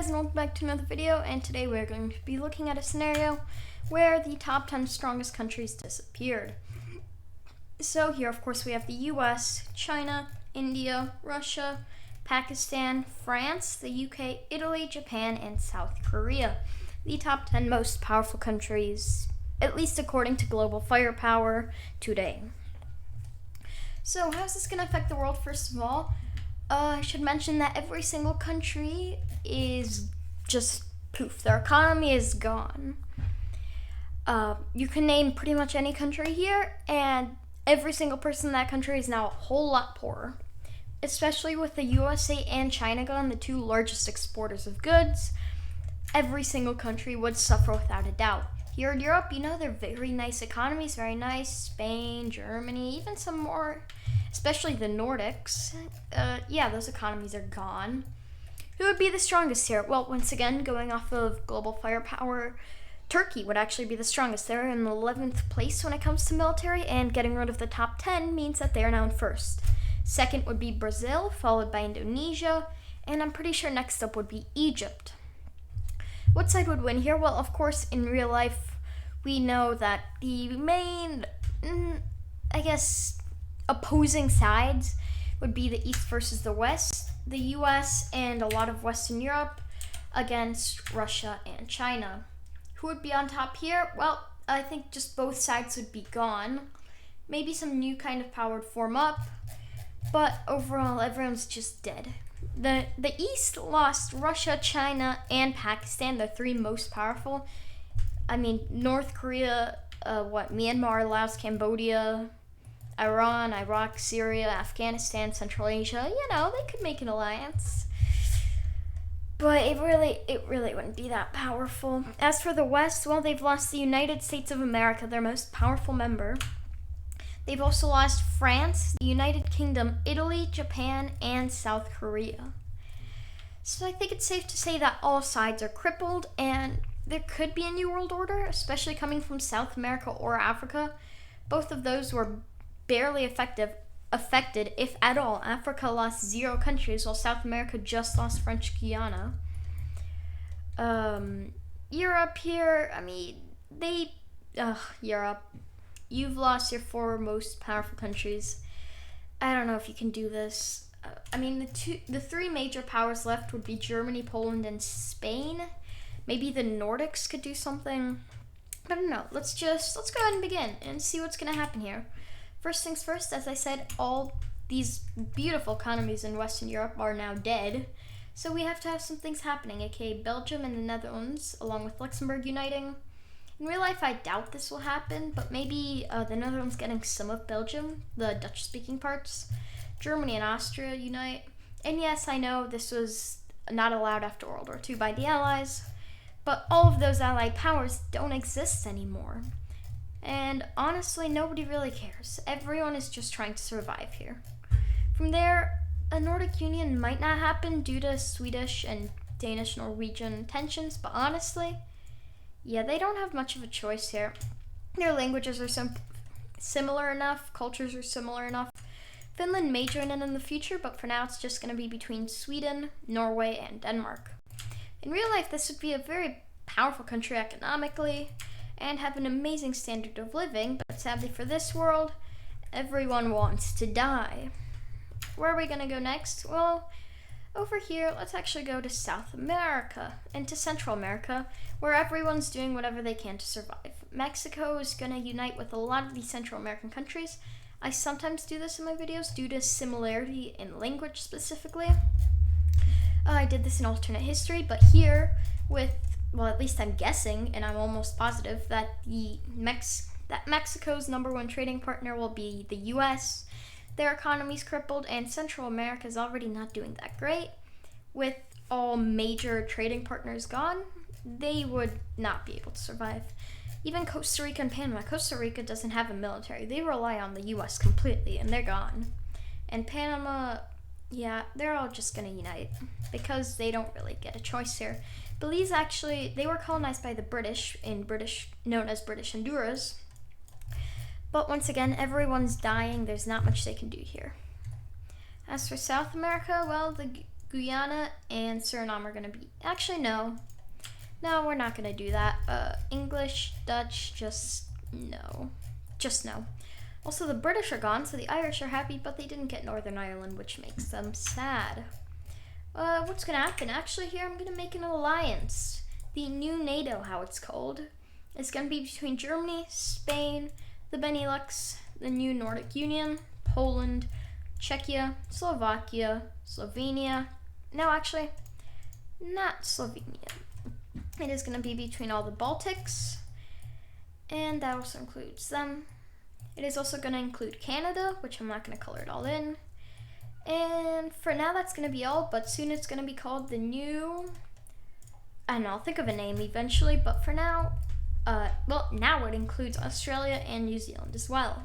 guys, and welcome back to another video, and today we're going to be looking at a scenario where the top 10 strongest countries disappeared. So here, of course, we have the US, China, India, Russia, Pakistan, France, the UK, Italy, Japan, and South Korea. The top 10 most powerful countries, at least according to global firepower today. So how's this going to affect the world? First of all, I should mention that every single country is just poof. Their economy is gone. You can name pretty much any country here, and every single person in that country is now a whole lot poorer. Especially with the USA and China gone, the two largest exporters of goods, every single country would suffer without a doubt. Here in Europe, they're very nice economies, very nice. Spain, Germany, even some more, especially the Nordics. Those economies are gone. Who would be the strongest here? Well, once again, going off of global firepower, Turkey would actually be the strongest. They're in the 11th place when it comes to military, and getting rid of the top 10 means that they are now in first. Second would be Brazil, followed by Indonesia, and I'm pretty sure next up would be Egypt. What side would win here? Well, of course, in real life, we know that the main, opposing sides would be the East versus the West, the US and a lot of Western Europe against Russia and China. Who would be on top here? Well, I think just both sides would be gone. Maybe some new kind of power would form up, but overall, everyone's just dead. The East lost Russia, China, and Pakistan, the three most powerful. North Korea, Myanmar, Laos, Cambodia, Iran, Iraq, Syria, Afghanistan, Central Asia. They could make an alliance. But it really wouldn't be that powerful. As for the West, well, they've lost the United States of America, their most powerful member. They've also lost France, the United Kingdom, Italy, Japan, and South Korea. So I think it's safe to say that all sides are crippled, and there could be a new world order, especially coming from South America or Africa. Both of those were barely affected, if at all. Africa lost 0 countries, while South America just lost French Guiana. Europe here, Europe. You've lost your 4 most powerful countries. I don't know if you can do this. The 3 major powers left would be Germany, Poland, and Spain. Maybe the Nordics could do something. I don't know. Let's go ahead and begin and see what's going to happen here. First things first, as I said, all these beautiful economies in Western Europe are now dead. So we have to have some things happening, aka Belgium and the Netherlands, along with Luxembourg, uniting. In real life, I doubt this will happen, but maybe the Netherlands getting some of Belgium, the Dutch-speaking parts. Germany and Austria unite. And yes, I know this was not allowed after World War II by the Allies, but all of those allied powers don't exist anymore. And honestly, nobody really cares. Everyone is just trying to survive here. From there, a Nordic Union might not happen due to Swedish and Danish-Norwegian tensions, but honestly, they don't have much of a choice here. Their languages are similar enough, cultures are similar enough. Finland may join in the future, but for now it's just going to be between Sweden, Norway, and Denmark. In real life, this would be a very powerful country economically and have an amazing standard of living, but sadly for this world, everyone wants to die. Where are we going to go next? Well, over here, let's actually go to South America and to Central America, where everyone's doing whatever they can to survive. Mexico is going to unite with a lot of these Central American countries. I sometimes do this in my videos due to similarity in language specifically. I did this in alternate history, but here at least I'm guessing, and I'm almost positive, that Mexico's number 1 trading partner will be the US. Their economy's crippled, and Central America is already not doing that great. With all major trading partners gone, they would not be able to survive. Even Costa Rica and Panama. Costa Rica doesn't have a military. They rely on the US completely, and they're gone. And Panama, they're all just going to unite because they don't really get a choice here. Belize they were colonized by the British, known as British Honduras. But once again, everyone's dying. There's not much they can do here. As for South America, well, the Guyana and Suriname are gonna be, actually no, we're not gonna do that. English, Dutch, just no. Also, the British are gone, so the Irish are happy, but they didn't get Northern Ireland, which makes them sad. What's gonna happen? Actually, here I'm gonna make an alliance. The new NATO, how it's called, is gonna be between Germany, Spain, the Benelux, the new Nordic Union, Poland, Czechia, Slovakia, Slovenia. No, actually, not Slovenia. It is gonna be between all the Baltics, and that also includes them. It is also going to include Canada, which I'm not going to color it all in. And for now, that's going to be all, but soon it's going to be called the new... I don't know, I'll think of a name eventually, but for now, now it includes Australia and New Zealand as well.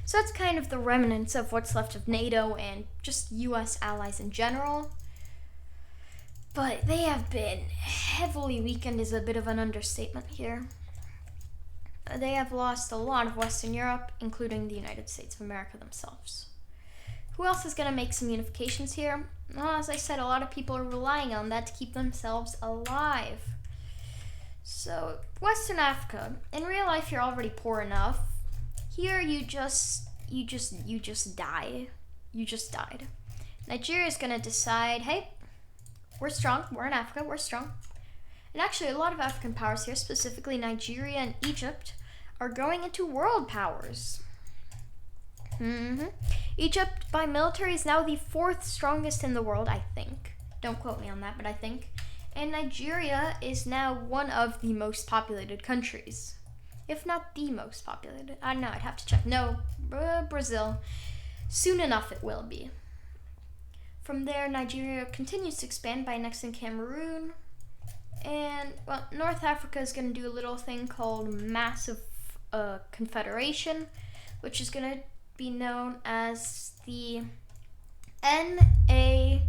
So that's kind of the remnants of what's left of NATO and just US allies in general. But they have been heavily weakened is a bit of an understatement here. They have lost a lot of Western Europe, including the United States of America themselves. Who else is going to make some unifications here? Well, as I said, a lot of people are relying on that to keep themselves alive. So, Western Africa. In real life, you're already poor enough. Here, you just die. You just died. Nigeria is going to decide, hey, we're strong. We're in Africa. We're strong. And actually, a lot of African powers here, specifically Nigeria and Egypt, are going into world powers. Egypt, by military, is now the 4th strongest in the world, I think. Don't quote me on that, but I think. And Nigeria is now one of the most populated countries. If not the most populated. I don't know, I'd have to check. No, Brazil. Soon enough it will be. From there, Nigeria continues to expand by annexing Cameroon. And, well, North Africa is going to do a little thing called Massive Confederation, which is going to be known as the NAIS,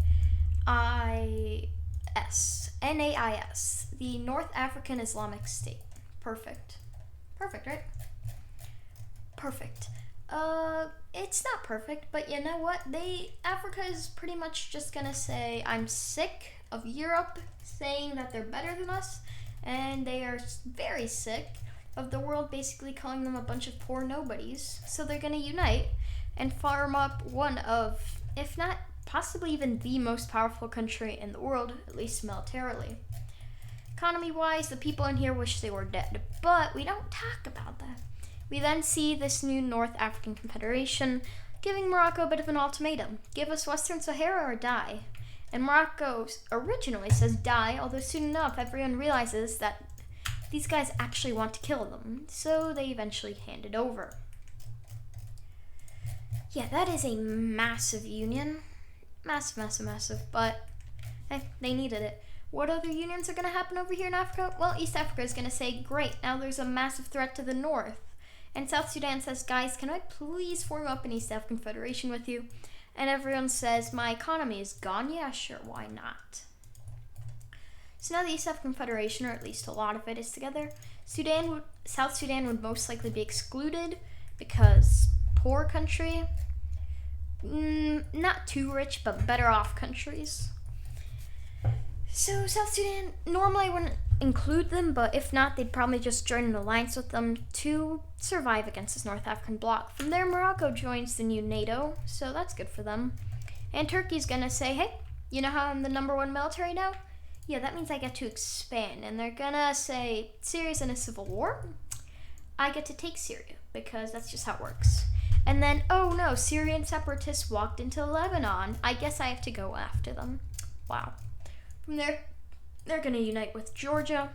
the North African Islamic State. Perfect, right? Perfect. It's not perfect, but you know what? Africa is pretty much just going to say, I'm sick of Europe saying that they're better than us, and they are very sick of the world basically calling them a bunch of poor nobodies. So they're going to unite and farm up one of, if not possibly even the most powerful country in the world, at least militarily. Economy-wise, the people in here wish they were dead, but we don't talk about that. We then see this new North African Confederation giving Morocco a bit of an ultimatum. Give us Western Sahara or die. And Morocco originally says die, although soon enough everyone realizes that these guys actually want to kill them, so they eventually hand it over. Yeah, that is a massive union. Massive, but they needed it. What other unions are going to happen over here in Africa? Well, East Africa is going to say, great, now there's a massive threat to the north. And South Sudan says, guys, can I please form up an East African Federation with you? And everyone says, my economy is gone. Yeah, sure, why not? So now the East African Federation, or at least a lot of it, is together. South Sudan would most likely be excluded because poor country. Not too rich, but better off countries. So South Sudan, normally I wouldn't include them, but if not, they'd probably just join an alliance with them to survive against this North African bloc. From there, Morocco joins the new NATO, so that's good for them. And Turkey's gonna say, hey, you know how I'm the #1 military now? Yeah, that means I get to expand. And they're gonna say, Syria's in a civil war. I get to take Syria, because that's just how it works. And then, oh no, Syrian separatists walked into Lebanon. I guess I have to go after them. Wow. From there, they're going to unite with Georgia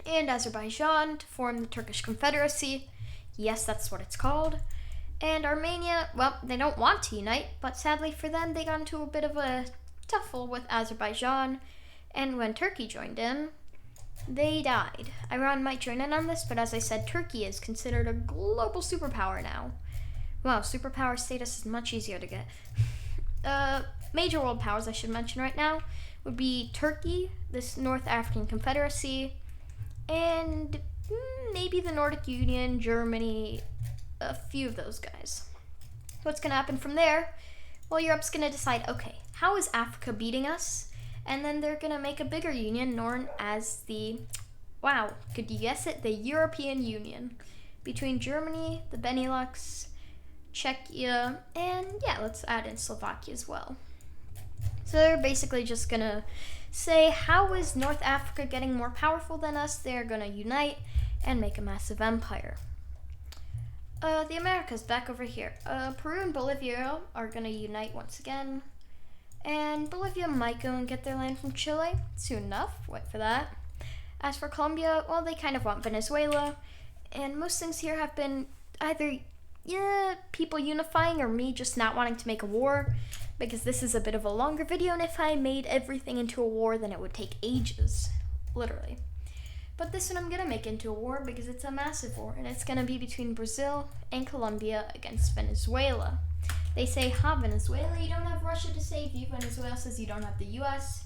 and Azerbaijan to form the Turkish Confederacy. Yes, that's what it's called. And Armenia, well, they don't want to unite, but sadly for them, they got into a bit of a tuffle with Azerbaijan. And when Turkey joined in, they died. Iran might join in on this, but as I said, Turkey is considered a global superpower now. Wow, superpower status is much easier to get. Major world powers I should mention right now would be Turkey, this North African Confederacy, and maybe the Nordic Union, Germany, a few of those guys. What's going to happen from there? Well, Europe's going to decide, okay, how is Africa beating us? And then they're going to make a bigger union known as the, wow, could you guess it? The European Union. Between Germany, the Benelux, Czechia, and yeah, let's add in Slovakia as well. So they're basically just going to say, how is North Africa getting more powerful than us? They're going to unite and make a massive empire. The Americas, back over here. Peru and Bolivia are going to unite once again. And Bolivia might go and get their land from Chile soon enough. Wait for that. As for Colombia, well, they kind of want Venezuela. And most things here have been either, people unifying or me just not wanting to make a war. Because this is a bit of a longer video, and if I made everything into a war, then it would take ages. Literally. But this one I'm going to make into a war because it's a massive war, and it's going to be between Brazil and Colombia against Venezuela. They say, Venezuela, you don't have Russia to save you. Venezuela says you don't have the US.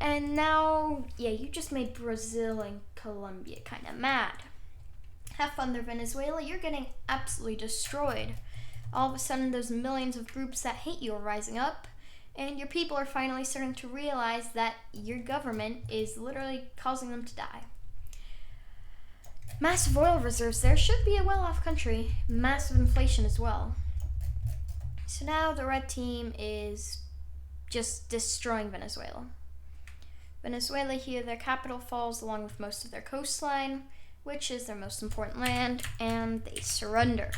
And now, you just made Brazil and Colombia kind of mad. Have fun there, Venezuela. You're getting absolutely destroyed. All of a sudden, there's millions of groups that hate you are rising up, and your people are finally starting to realize that your government is literally causing them to die. Massive oil reserves there. Should be a well-off country. Massive inflation as well. So now the red team is just destroying Venezuela. Venezuela here, their capital falls along with most of their coastline, which is their most important land, and they surrender.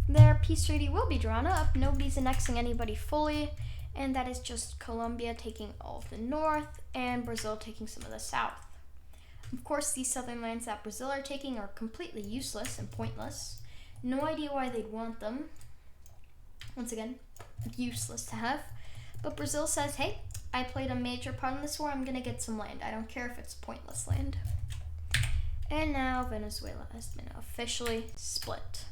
Their peace treaty will be drawn up. Nobody's annexing anybody fully, and that is just Colombia taking all of the north and Brazil taking some of the south. Of course, these southern lands that Brazil are taking are completely useless and pointless. No idea why they'd want them. Once again, useless to have. But Brazil says, hey, I played a major part in this war, I'm going to get some land. I don't care if it's pointless land. And now Venezuela has been officially split.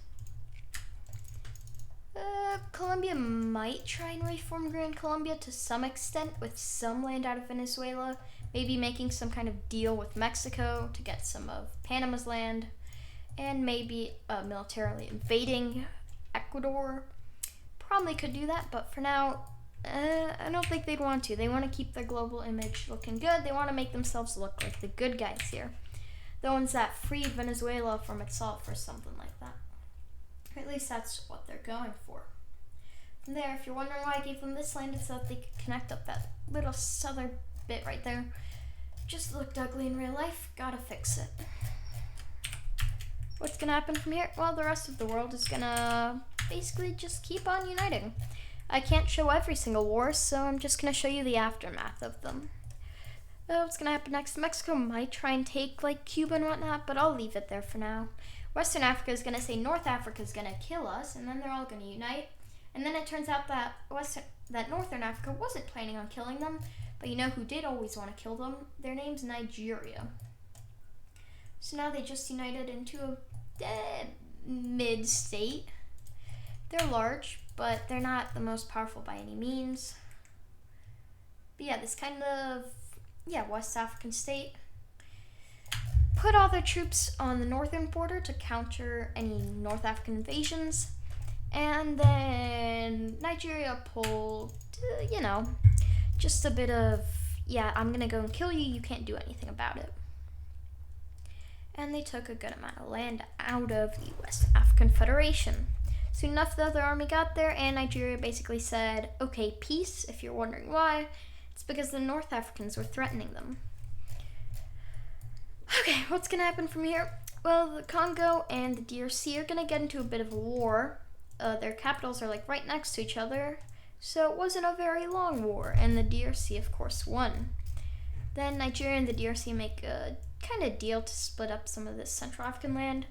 Colombia might try and reform Gran Colombia to some extent with some land out of Venezuela. Maybe making some kind of deal with Mexico to get some of Panama's land. And maybe militarily invading Ecuador. Probably could do that, but for now, I don't think they'd want to. They want to keep their global image looking good. They want to make themselves look like the good guys here. The ones that freed Venezuela from itself or something like that. Or at least that's what they're going for. From there, if you're wondering why I gave them this land, it's so that they could connect up that little southern bit right there. Just looked ugly in real life. Gotta fix it. What's gonna happen from here? Well, the rest of the world is gonna basically just keep on uniting. I can't show every single war, so I'm just gonna show you the aftermath of them. What's gonna happen next? Mexico might try and take like Cuba and whatnot, but I'll leave it there for now. Western Africa is gonna say North Africa is gonna kill us, and then they're all gonna unite. And then it turns out that Northern Africa wasn't planning on killing them, but you know who did always want to kill them? Their name's Nigeria. So now they just united into a mid-state. They're large, but they're not the most powerful by any means. But yeah, this kind of, West African state. Put all their troops on the northern border to counter any North African invasions. And then Nigeria pulled, just a bit of, I'm going to go and kill you. You can't do anything about it. And they took a good amount of land out of the West African Federation. Soon enough, the other army got there, and Nigeria basically said, okay, peace. If you're wondering why, it's because the North Africans were threatening them. Okay, what's going to happen from here? Well, the Congo and the DRC are going to get into a bit of a war. Their capitals are like right next to each other, so it wasn't a very long war, and the DRC, of course, won. Then Nigeria and the DRC make a kind of deal to split up some of this Central African land,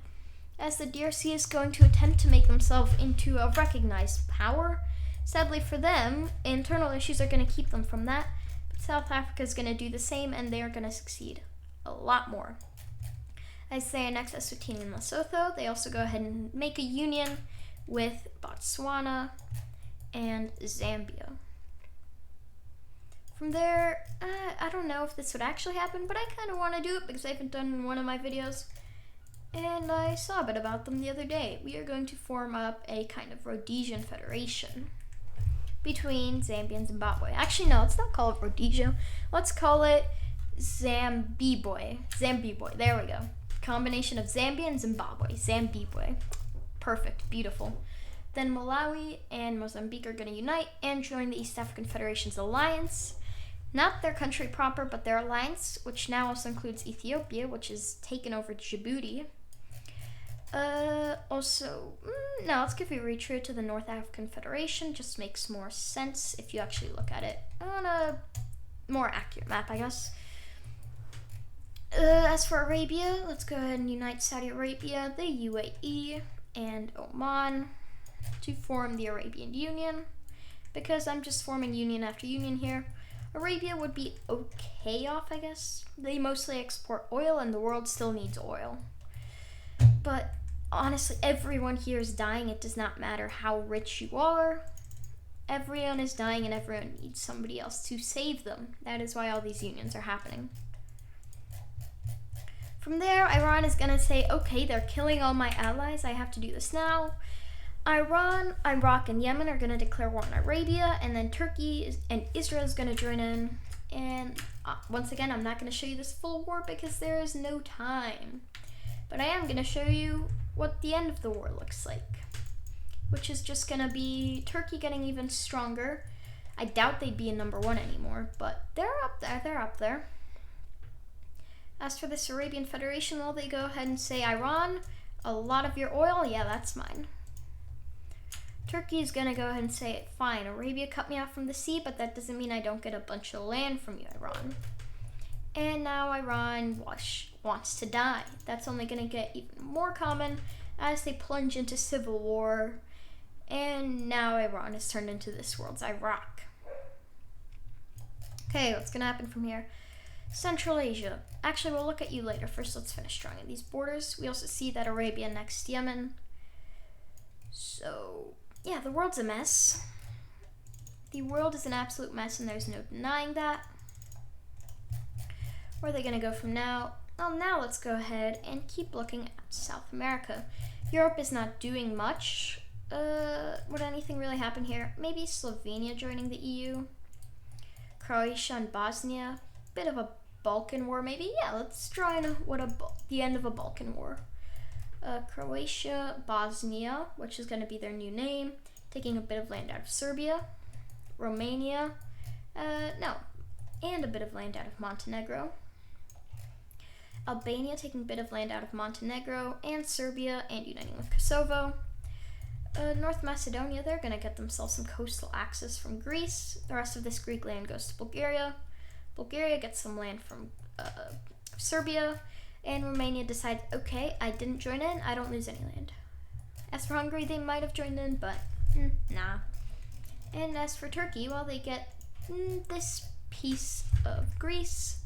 as the DRC is going to attempt to make themselves into a recognized power. Sadly for them, internal issues are going to keep them from that, but South Africa is going to do the same, and they are going to succeed a lot more. As they annex Eswatini and Lesotho, they also go ahead and make a union with Botswana and Zambia. From there, I don't know if this would actually happen, but I kind of want to do it because I haven't done one of my videos. And I saw a bit about them the other day. We are going to form up a kind of Rhodesian Federation. between Zambia and Zimbabwe. Actually, no, let's not call it Rhodesia. Let's call it Zambibwe. Zambibwe, there we go. Combination of Zambia and Zimbabwe. Zambibwe. Perfect, beautiful. Then Malawi and Mozambique are going to unite and join the East African Federation's alliance. Not their country proper, but their alliance, which now also includes Ethiopia, which has taken over Djibouti. No, let's give Eritrea to the North African Federation. Just makes more sense if you actually look at it on a more accurate map, I guess. As for Arabia, let's go ahead and unite Saudi Arabia, the UAE, and Oman to form the Arabian Union. Because I'm just forming union after union here. Arabia would be okay off, I guess. They mostly export oil and the world still needs oil. But honestly, everyone here is dying. It does not matter how rich you are. Everyone is dying and everyone needs somebody else to save them. That is why all these unions are happening. From there, Iran is going to say, okay, they're killing all my allies. I have to do this now. Iran, Iraq, and Yemen are going to declare war on Arabia, and then Turkey and Israel is going to join in. And once again, I'm not going to show you this full war because there is no time. But I am going to show you what the end of the war looks like, which is just going to be Turkey getting even stronger. I doubt they'd be in number 1 anymore, but they're up there. As for this Arabian Federation, well, they go ahead and say, Iran, a lot of your oil, yeah, that's mine. Turkey is going to go ahead and say, fine, Arabia cut me off from the sea, but that doesn't mean I don't get a bunch of land from you, Iran. And now Iran wants to die. That's only going to get even more common as they plunge into civil war. And now Iran has turned into this world's Iraq. Okay, what's going to happen from here? Central Asia. Actually, we'll look at you later. First, let's finish drawing these borders. We also see that Arabia next Yemen. So, yeah, the world's a mess. The world is an absolute mess, and there's no denying that. Where are they going to go from now? Well, now let's go ahead and keep looking at South America. Europe is not doing much. Would anything really happen here? Maybe Slovenia joining the EU. Croatia and Bosnia. Bit of a Balkan war, maybe? Yeah, let's draw in the end of a Balkan war. Croatia, Bosnia, which is going to be their new name, taking a bit of land out of Serbia. Romania, and a bit of land out of Montenegro. Albania taking a bit of land out of Montenegro and Serbia and uniting with Kosovo. North Macedonia, they're going to get themselves some coastal access from Greece. The rest of this Greek land goes to Bulgaria. Bulgaria gets some land from Serbia. And Romania decides, okay, I didn't join in, I don't lose any land. As for Hungary, they might have joined in, but nah. And as for Turkey, well, they get this piece of Greece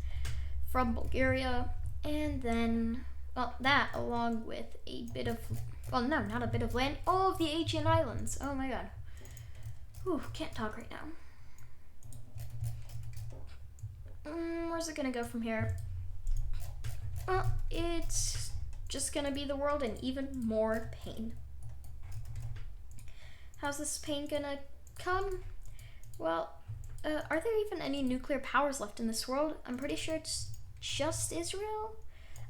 from Bulgaria. And then, well, that along with a bit of, well, no, not a bit of land, all of the Aegean Islands. Oh my god. Whew, can't talk right now. Where's it gonna go from here? Well, it's just gonna be the world in even more pain. How's this pain gonna come? Well, are there even any nuclear powers left in this world? I'm pretty sure it's just Israel.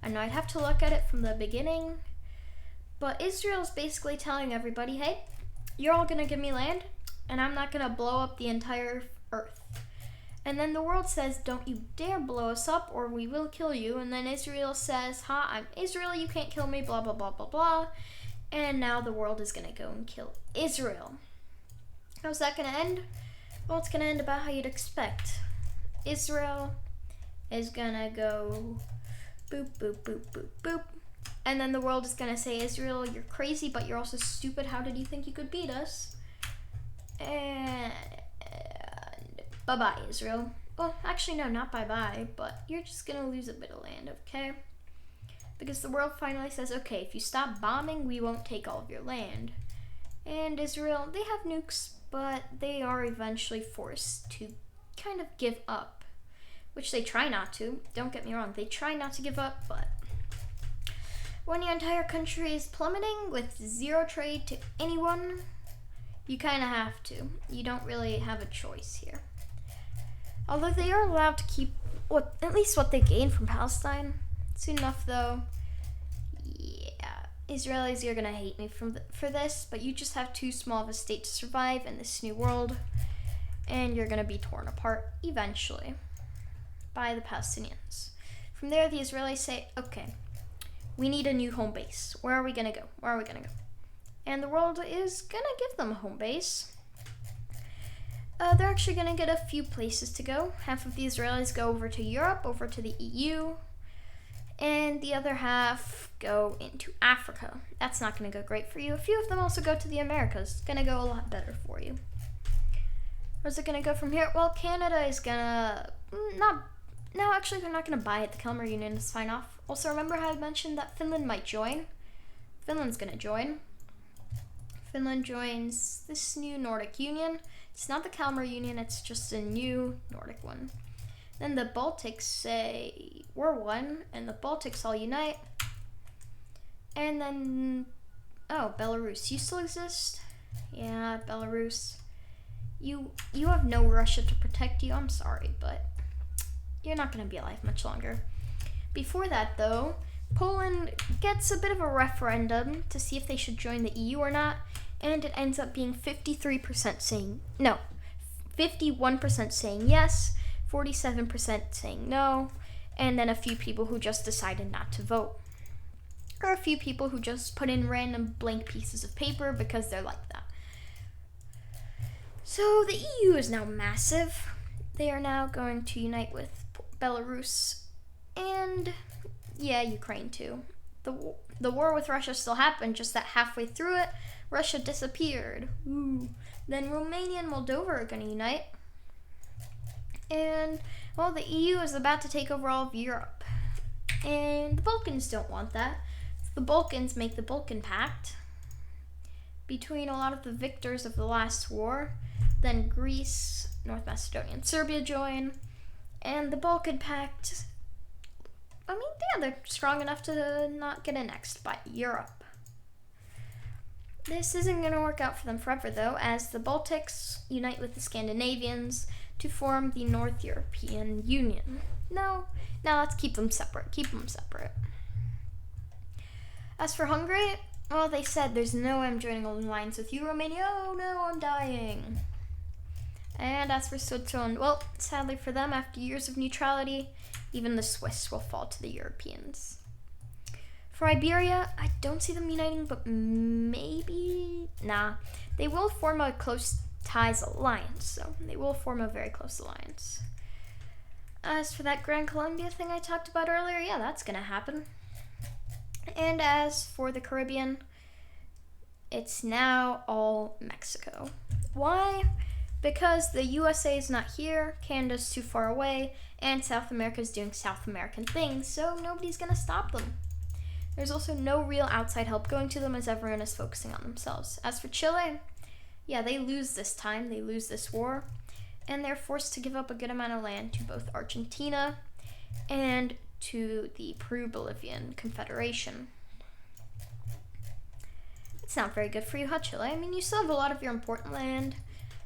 I know I'd have to look at it from the beginning, but Israel's basically telling everybody, hey, you're all gonna give me land, and I'm not gonna blow up the entire earth. And then the world says, don't you dare blow us up or we will kill you. And then Israel says, I'm Israel, you can't kill me, blah, blah, blah, blah, blah. And now the world is going to go and kill Israel. How's that going to end? Well, it's going to end about how you'd expect. Israel is going to go boop, boop, boop, boop, boop. And then the world is going to say, Israel, you're crazy, but you're also stupid. How did you think you could beat us? And bye-bye, Israel. Well, actually, no, not bye-bye, but you're just gonna lose a bit of land, okay? Because the world finally says, okay, if you stop bombing, we won't take all of your land. And Israel, they have nukes, but they are eventually forced to kind of give up, which they try not to. Don't get me wrong, they try not to give up, but when your entire country is plummeting with zero trade to anyone, You kind of have to. You don't really have a choice here. Although they are allowed to keep at least what they gain from Palestine. Soon enough, though, yeah, Israelis are gonna hate me for this, but you just have too small of a state to survive in this new world, and you're gonna be torn apart eventually by the Palestinians. From there, the Israelis say, okay, we need a new home base. Where are we gonna go? Where are we gonna go? And the world is gonna give them a home base. They're actually going to get a few places to go. Half of the Israelis go over to Europe, over to the EU, and the other half go into Africa. That's not going to go great for you. A few of them also go to the Americas. It's going to go a lot better for you. Where's it going to go from here? Well, Canada is going to no, actually, they're not going to buy it. The Kalmar Union is fine off. Also, remember how I mentioned that Finland might join? Finland's going to join. Finland joins this new Nordic Union. It's not the Kalmar Union, it's just a new Nordic one. Then the Baltics say, we're one, and the Baltics all unite. And then, oh, Belarus, you still exist? Yeah, Belarus. You have no Russia to protect you, I'm sorry, but you're not going to be alive much longer. Before that, though, Poland gets a bit of a referendum to see if they should join the EU or not. And it ends up being 51% saying yes, 47% saying no, and then a few people who just decided not to vote. Or a few people who just put in random blank pieces of paper because they're like that. So the EU is now massive. They are now going to unite with Belarus and, yeah, Ukraine too. The war with Russia still happened, just that halfway through it, Russia disappeared. Ooh. Then Romania and Moldova are going to unite. And, well, the EU is about to take over all of Europe. And the Balkans don't want that. The Balkans make the Balkan Pact between a lot of the victors of the last war. Then Greece, North Macedonia, and Serbia join. And the Balkan Pact, I mean, yeah, they're strong enough to not get annexed by Europe. This isn't going to work out for them forever, though, as the Baltics unite with the Scandinavians to form the North European Union. No, now let's keep them separate. As for Hungary, well, they said there's no way I'm joining an alliance with you, Romania. Oh no, I'm dying. And as for Switzerland, well, sadly for them, after years of neutrality, even the Swiss will fall to the Europeans. For Iberia, I don't see them uniting, but maybe... Nah, they will form a close ties alliance, so they will form a very close alliance. As for that Grand Colombia thing I talked about earlier, yeah, that's gonna happen. And as for the Caribbean, it's now all Mexico. Why? Because the USA is not here, Canada's too far away, and South America is doing South American things, so nobody's gonna stop them. There's also no real outside help going to them as everyone is focusing on themselves. As for Chile, yeah, they lose this time, they lose this war, and they're forced to give up a good amount of land to both Argentina and to the Peru-Bolivian Confederation. It's not very good for you, huh, Chile? I mean, you still have a lot of your important land.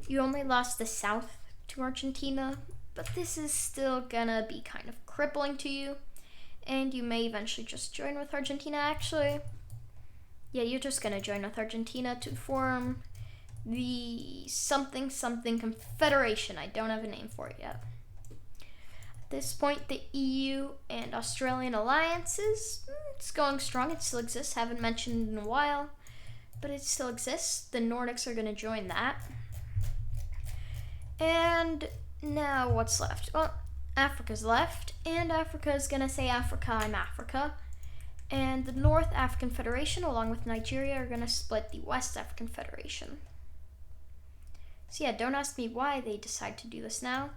You only lost the south to Argentina, but this is still gonna be kind of crippling to you. And you may eventually just join with Argentina, actually. Yeah, you're just gonna join with Argentina to form the something confederation. I don't have a name for it yet. At this point, the EU and Australian alliances, it's going strong. It still exists. Haven't mentioned in a while, but it still exists. The Nordics are gonna join that. And now what's left? Well, Africa's left, and Africa is gonna say, Africa, I'm Africa. And the North African Federation, along with Nigeria, are gonna split the West African Federation. So yeah, don't ask me why they decide to do this now,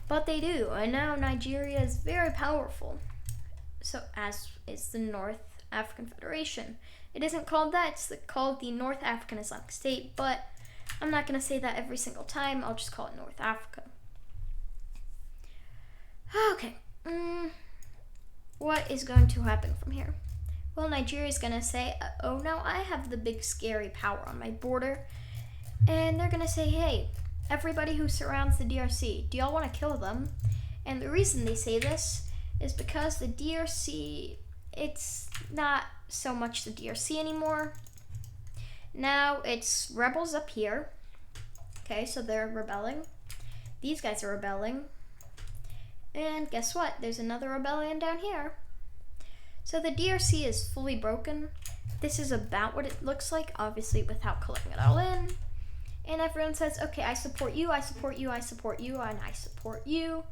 but they do, and now Nigeria is very powerful. So, as is the North African Federation. It isn't called that, it's called the North African Islamic State, but I'm not gonna say that every single time, I'll just call it North Africa. Okay, what is going to happen from here? Well, Nigeria is going to say, oh, now I have the big scary power on my border, And they're gonna say, hey, everybody who surrounds the DRC, do y'all want to kill them? And the reason they say this is because the DRC, it's not so much the DRC anymore. Now it's rebels up here. Okay, so they're rebelling. These guys are rebelling. And guess what? There's another rebellion down here. So the DRC is fully broken. This is about what it looks like, obviously without collecting it all in. And everyone says, okay, I support you, I support you, I support you, and I support you.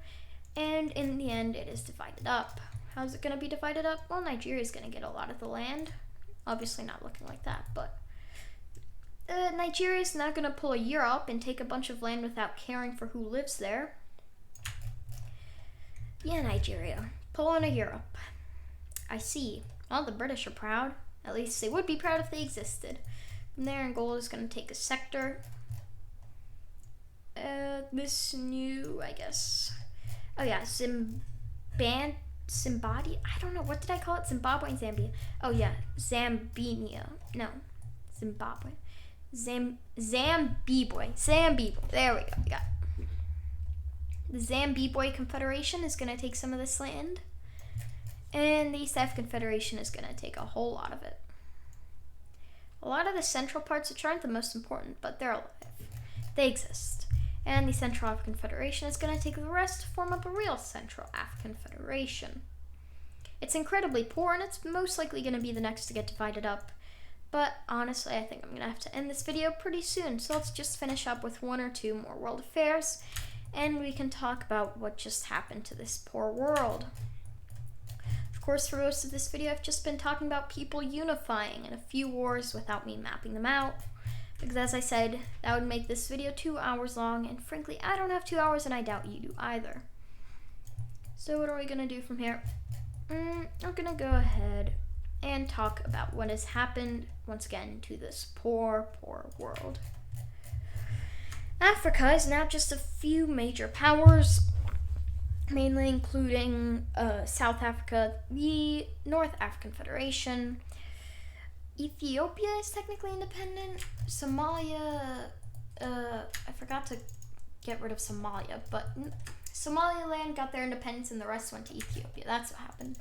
And in the end, it is divided up. How's it going to be divided up? Well, Nigeria is going to get a lot of the land. Obviously not looking like that, but Nigeria is not going to pull a Europe and take a bunch of land without caring for who lives there. Yeah, Nigeria, pulling a Europe. I see. Well, the British are proud. At least they would be proud if they existed. From there, Angola is going to take a sector. This new, I guess. Oh yeah, Zimbabwe. I don't know, what did I call it? Zimbabwe and Zambia. Oh yeah, Zambia. No, Zimbabwe. Zambibwe. There we go. We got it. The Zambibwe Confederation is going to take some of this land. And the East African Federation is going to take a whole lot of it. A lot of the central parts, which aren't the most important, but they're alive. They exist. And the Central African Federation is going to take the rest to form up a real Central African Federation. It's incredibly poor, and it's most likely going to be the next to get divided up. But honestly, I think I'm going to have to end this video pretty soon. So let's just finish up with one or two more world affairs, and we can talk about what just happened to this poor world. Of course, for most of this video, I've just been talking about people unifying in a few wars without me mapping them out. Because as I said, that would make this video 2 hours long, and frankly, I don't have 2 hours, and I doubt you do either. So what are we going to do from here? I'm going to go ahead and talk about what has happened, once again, to this poor, poor world. Africa is now just a few major powers, mainly including South Africa, the North African Federation. Ethiopia is technically independent. Somalia, I forgot to get rid of Somalia, but Somaliland got their independence and the rest went to Ethiopia. That's what happened.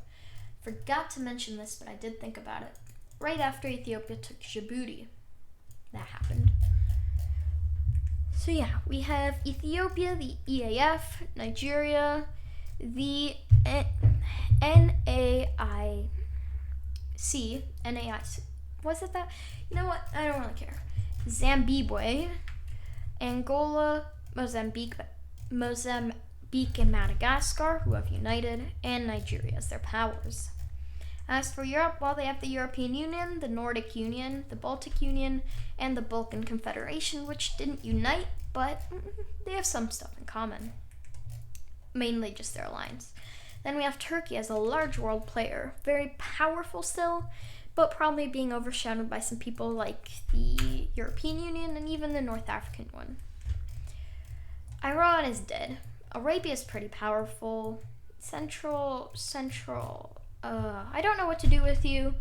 Forgot to mention this, but I did think about it. Right after Ethiopia took Djibouti, that happened. So yeah, we have Ethiopia, the EAF, Nigeria, the NAIC. Was it that? You know what? I don't really care. Zimbabwe, Angola, Mozambique and Madagascar, who have united, and Nigeria as their powers. As for Europe, well, they have the European Union, the Nordic Union, the Baltic Union, and the Balkan Confederation, which didn't unite, but they have some stuff in common. Mainly just their alliance. Then we have Turkey as a large world player, very powerful still, but probably being overshadowed by some people like the European Union and even the North African one. Iran is dead. Arabia is pretty powerful. Central, I don't know what to do with you,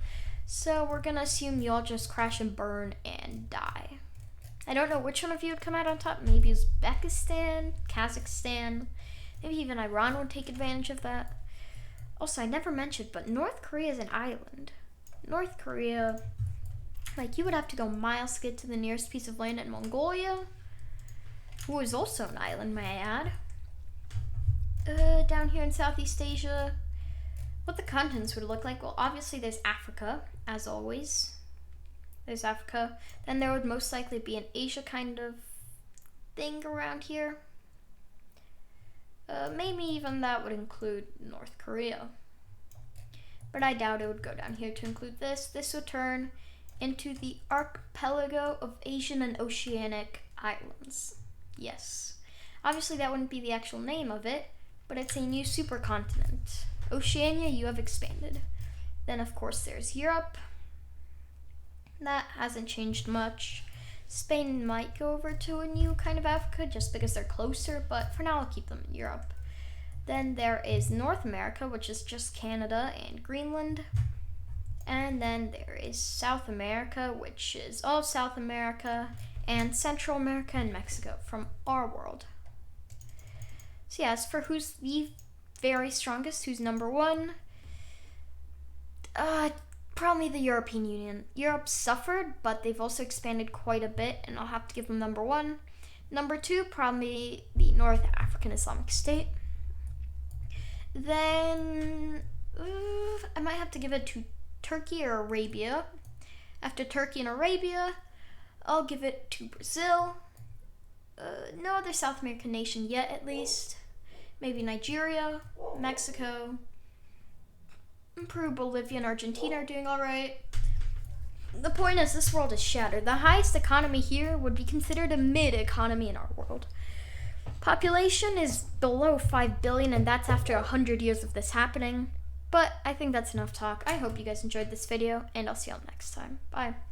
so we're gonna assume you all just crash and burn and die. I don't know which one of you would come out on top. Maybe Uzbekistan, Kazakhstan, maybe even Iran would take advantage of that. Also, I never mentioned, but North Korea is an island. North Korea, like, you would have to go miles to get to the nearest piece of land in Mongolia, who is also an island, may I add. Down here in Southeast Asia, what the continents would look like, well, obviously there's Africa, as always. There's Africa. Then there would most likely be an Asia kind of thing around here. Maybe even that would include North Korea. But I doubt it would go down here to include this. This would turn into the archipelago of Asian and Oceanic islands. Yes. Obviously that wouldn't be the actual name of it, but it's a new supercontinent. Oceania, you have expanded. Then of course there's Europe. That hasn't changed much. Spain might go over to a new kind of Africa just because they're closer, but for now I'll keep them in Europe. Then there is North America, which is just Canada and Greenland. And then there is South America, which is all South America and Central America and Mexico from our world. So yeah, as for who's the very strongest, who's number one, probably the European Union. Europe suffered, but they've also expanded quite a bit, and I'll have to give them number one. Number two, probably the North African Islamic State. Then I might have to give it to Turkey or Arabia. After Turkey and Arabia, I'll give it to Brazil. No other South American nation yet, at least. Maybe Nigeria, Mexico, Peru, Bolivia, and Argentina are doing all right. The point is, this world is shattered. The highest economy here would be considered a mid-economy in our world. Population is below 5 billion, and that's after 100 years of this happening. But I think that's enough talk. I hope you guys enjoyed this video, and I'll see y'all next time. Bye.